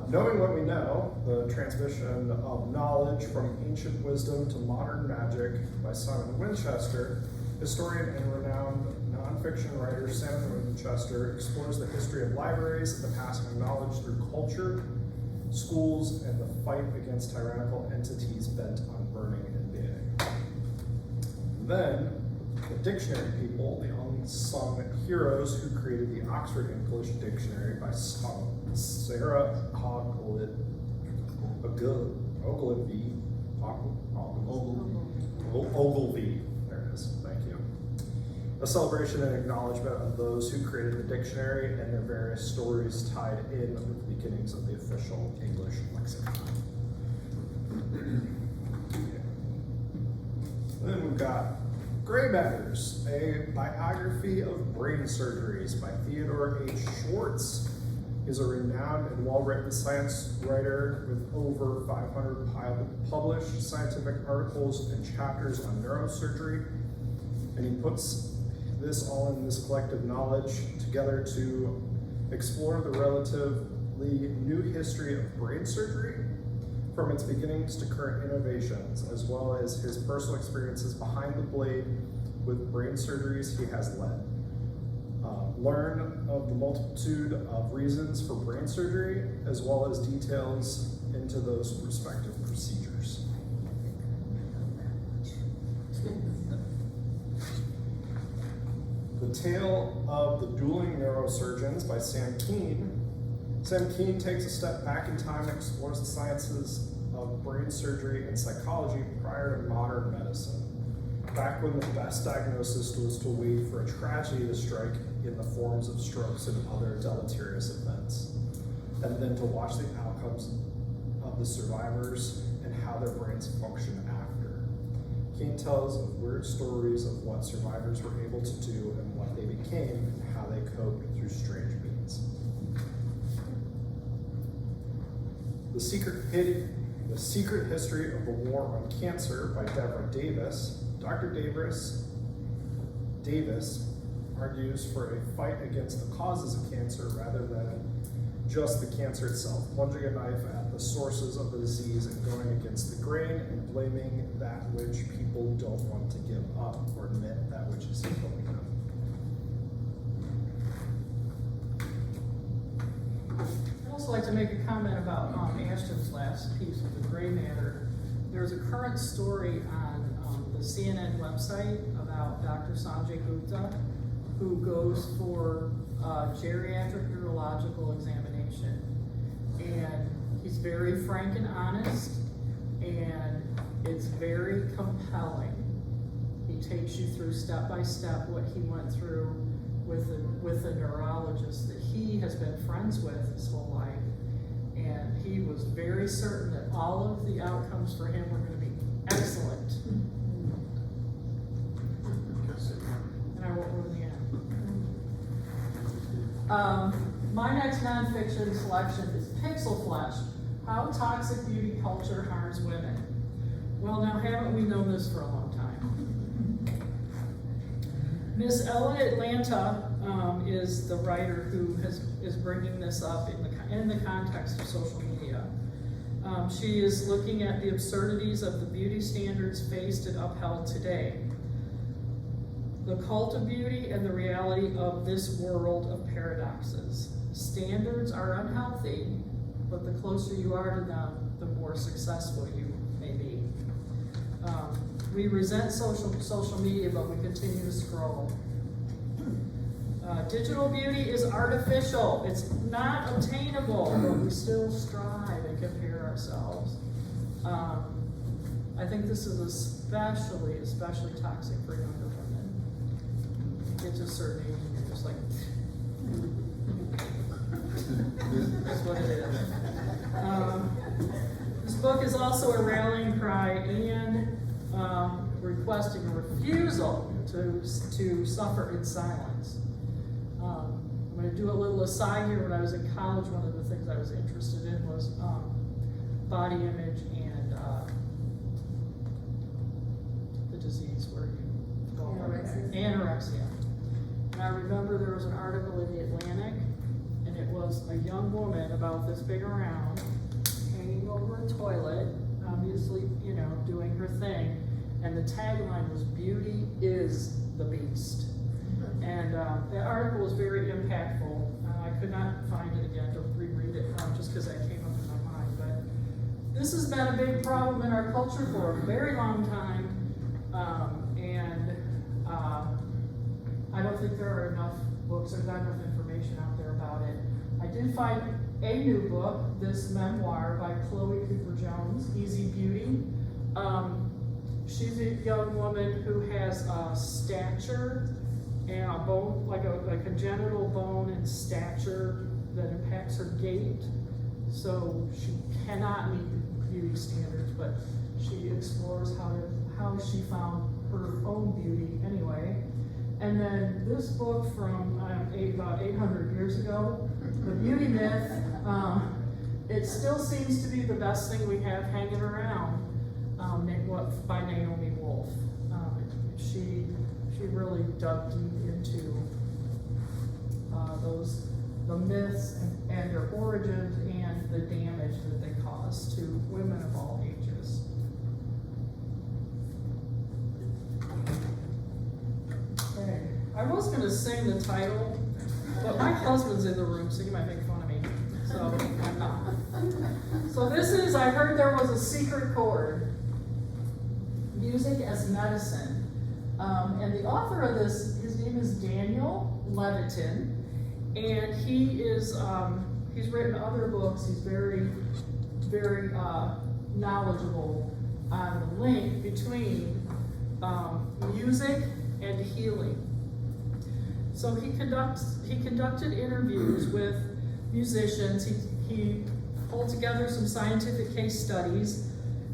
Knowing what we know, the transmission of knowledge from ancient wisdom to modern magic by Simon Winchester, historian and renowned nonfiction writer Simon Winchester explores the history of libraries and the passing of knowledge through culture, schools, and the fight against tyrannical entities bent on burning and banning. Then, the dictionary people, the unsung heroes who created the Oxford English Dictionary by Sarah Ogilvy. There it is, thank you. A celebration and acknowledgement of those who created the dictionary and their various stories tied in with the beginnings of the official English lexicon. Then we've got Gray Matters, a biography of brain surgeries by Theodore H. Schwartz. He's a renowned and well-written science writer with over 500 published scientific articles and chapters on neurosurgery. And he puts this all in this collective knowledge together to explore the relatively new history of brain surgery from its beginnings to current innovations, as well as his personal experiences behind the blade with brain surgeries he has led. Learn of the multitude of reasons for brain surgery, as well as details into those respective procedures. The Tale of the Dueling Neurosurgeons by Sam Keen. Sam Keen takes a step back in time and explores the sciences of brain surgery and psychology prior to modern medicine. Back when the best diagnosis was to wait for a tragedy to strike in the forms of strokes and other deleterious events. and then to watch the outcomes of the survivors and how their brains function after. Kane tells of weird stories of what survivors were able to do and what they became and how they coped through strange means. The Secret History of the War on Cancer by Deborah Davis. Dr. Davis argues for a fight against the causes of cancer rather than just the cancer itself, plunging a knife at the sources of the disease and going against the grain and blaming that which people don't want to give up or admit that which is killing them. I'd also like to make a comment about Ashton's last piece with the gray matter. There's a current story on the CNN website about Dr. Sanjay Gupta, who goes for geriatric neurological examination. And he's very frank and honest, and it's very compelling. He takes you through step by step what he went through with a neurologist that he has been friends with his whole life. And he was very certain that all of the outcomes for him were going to be excellent. And I won't ruin the end. My next nonfiction selection is Pixel Flesh, How Toxic Beauty Culture Harms Women. Well, now haven't we known this for a long time? Miss Ella Atlanta is the writer who is bringing this up in the context of social media. She is looking at the absurdities of the beauty standards faced and upheld today. The cult of beauty and the reality of this world of paradoxes. Standards are unhealthy, but the closer you are to them, the more successful you may be. We resent social media, but we continue to scroll. Digital beauty is artificial. It's not obtainable, but we still strive and compare ourselves. I think this is especially toxic for younger women. You get to a certain age and you're just like, that's what it is. This book is also a rallying cry and requesting a refusal to suffer in silence. I'm going to do a little aside here. When I was in college, one of the things I was interested in was body image and the disease where you go anorexia. And I remember there was an article in the Atlantic, and it was a young woman about this big around, hanging over a toilet, obviously, doing her thing. And the tagline was, "Beauty is the beast." And that article was very impactful. I could not find it again to reread it just because that came up in my mind. But this has been a big problem in our culture for a very long time. I don't think there are enough books, there's not enough information out there about it. I did find a new book, this memoir by Chloe Cooper-Jones, Easy Beauty. She's a young woman who has a stature and a bone, like a congenital bone and stature that impacts her gait. So she cannot meet beauty standards, but she explores how she found her own beauty anyway. And then this book from about 800 years ago, The Beauty Myth, it still seems to be the best thing we have hanging around, by Naomi Wolf. She really dug deep into the myths and their origins and the damage that they cause to women of all ages. Okay. I was going to sing the title, but my husband's in the room, so he might make fun of me. So I'm not. So this is, I heard there was a secret chord. Music as medicine. And the author of this, his name is Daniel Levitin, and he's written other books. He's very, very knowledgeable on the link between music and healing. So he conducted interviews with musicians. He pulled together some scientific case studies.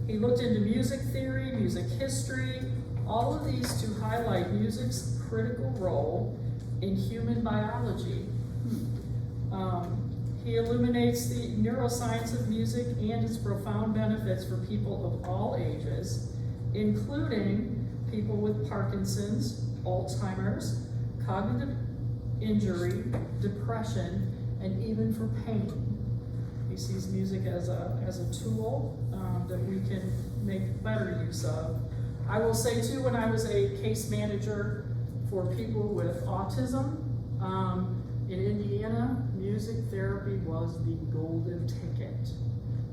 He looked into music theory, music history, all of these to highlight music's critical role in human biology. He illuminates the neuroscience of music and its profound benefits for people of all ages, including people with Parkinson's, Alzheimer's, cognitive injury, depression, and even for pain. He sees music as a tool that we can make better use of. I will say too, when I was a case manager for people with autism in Indiana, music therapy was the golden ticket.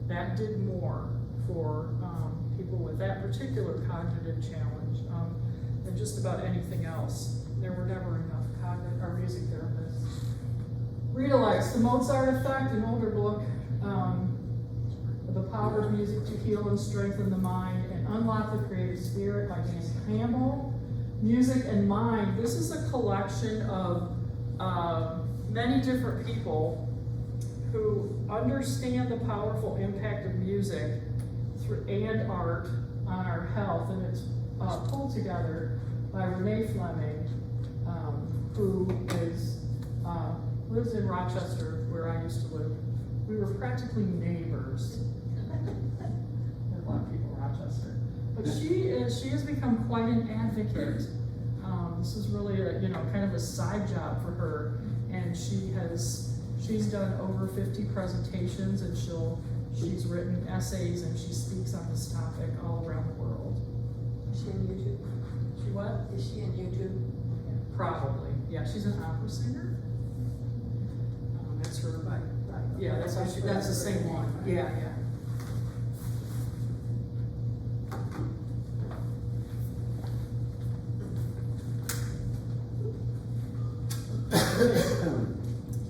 That did more for people with that particular cognitive challenge than just about anything else. There were never enough cognitive or music therapists. Realize the Mozart Effect, an older book, The Power of Music to Heal and Strengthen the Mind and Unlock the Creative Spirit by James Campbell. Music and Mind. This is a collection of many different people who understand the powerful impact of music and art on our health, and it's pulled together by Renee Fleming, who lives in Rochester, where I used to live. We were practically neighbors. There are a lot of people in Rochester, but she has become quite an advocate. This is really a, kind of a side job for her, and she's done over 50 presentations, and she's written essays, and she speaks on this topic all around the world. Is she on YouTube? She what? Is she on YouTube? Probably. Yeah, she's an opera singer. That's her. Right. Yeah, that's the same one. Yeah.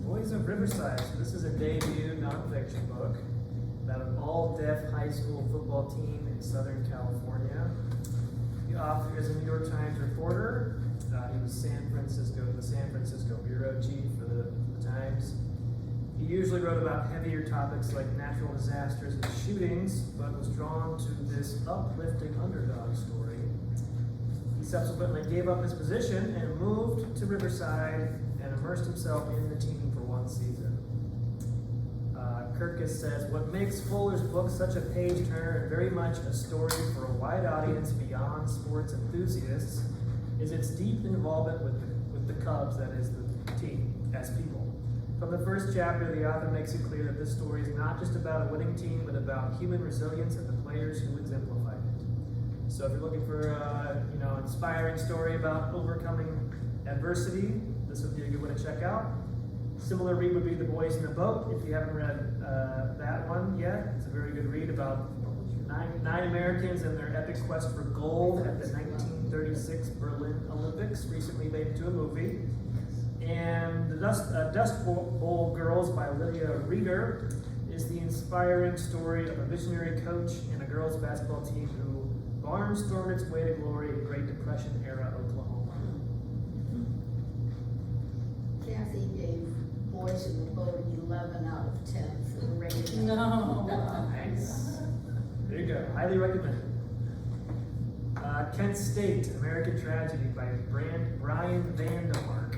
Boys of Riverside. So this is a debut nonfiction book about an all-deaf high school football team in Southern California. The author is a New York Times reporter. He was the San Francisco bureau chief for the Times. He usually wrote about heavier topics like natural disasters and shootings, but was drawn to this uplifting underdog story. He subsequently gave up his position and moved to Riverside and immersed himself in the team for one season. Kirkus says, what makes Fuller's book such a page-turner and very much a story for a wide audience beyond sports enthusiasts is its deep involvement with the Cubs, that is the team, as people. From the first chapter, the author makes it clear that this story is not just about a winning team, but about human resilience and the players who exemplified it. So if you're looking for an inspiring story about overcoming adversity, this would be a good one to check out. Similar read would be The Boys in the Boat, if you haven't read that one yet. It's a very good read about nine Americans and their epic quest for gold at the 1936 Berlin Olympics, recently made into a movie. And The Dust Bowl Girls by Lydia Reeder is the inspiring story of a visionary coach and a girls basketball team who barnstormed its way to glory in Great Depression era Oklahoma. Kathy gave Boys in the Boat 11 out of 10 for the rating. No. Nice. There you go. Highly recommended. Kent State, American Tragedy by Brian Vandermark.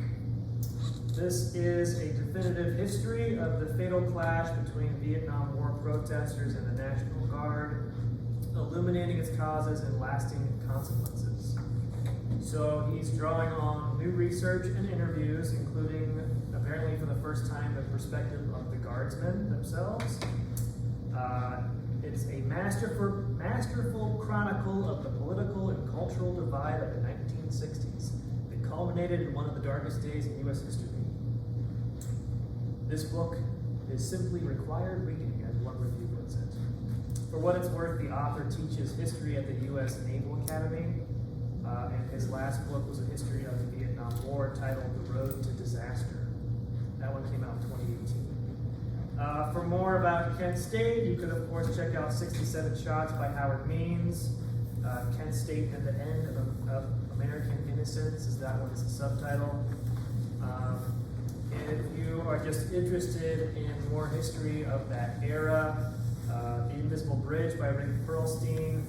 This is a definitive history of the fatal clash between Vietnam War protesters and the National Guard, illuminating its causes and lasting consequences. So he's drawing on new research and interviews, including, apparently for the first time, the perspective of the guardsmen themselves. It's a masterful chronicle of the political and cultural divide of the 1960s that culminated in one of the darkest days in U.S. history. This book is simply required reading, as one review puts it. For what it's worth, the author teaches history at the U.S. Naval Academy, and his last book was a history of the Vietnam War titled The Road to Disaster. That one came out in 2018. For more about Kent State, you could of course check out 67 Shots by Howard Means. Kent State at the End of American Innocence is that one's subtitle. And if you are just interested in more history of that era, The Invisible Bridge by Rick Perlstein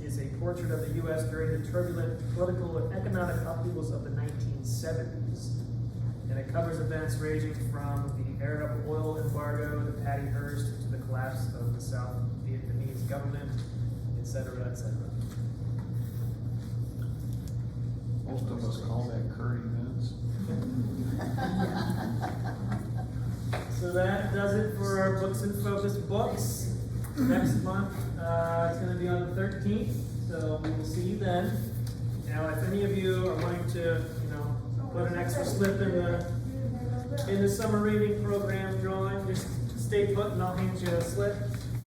is a portrait of the U.S. during the turbulent political and economic upheavals of the 1970s. And it covers events ranging from the Arab oil embargo, the Patty Hearst, to the collapse of the South Vietnamese government, etc., etc. Most of us call that curry events. So that does it for our Books in Focus books. Next month, it's gonna be on the 13th, so we will see you then. Now, if any of you are wanting to, put an extra slip in the summer reading program drawing, just stay put and I'll hand you a slip.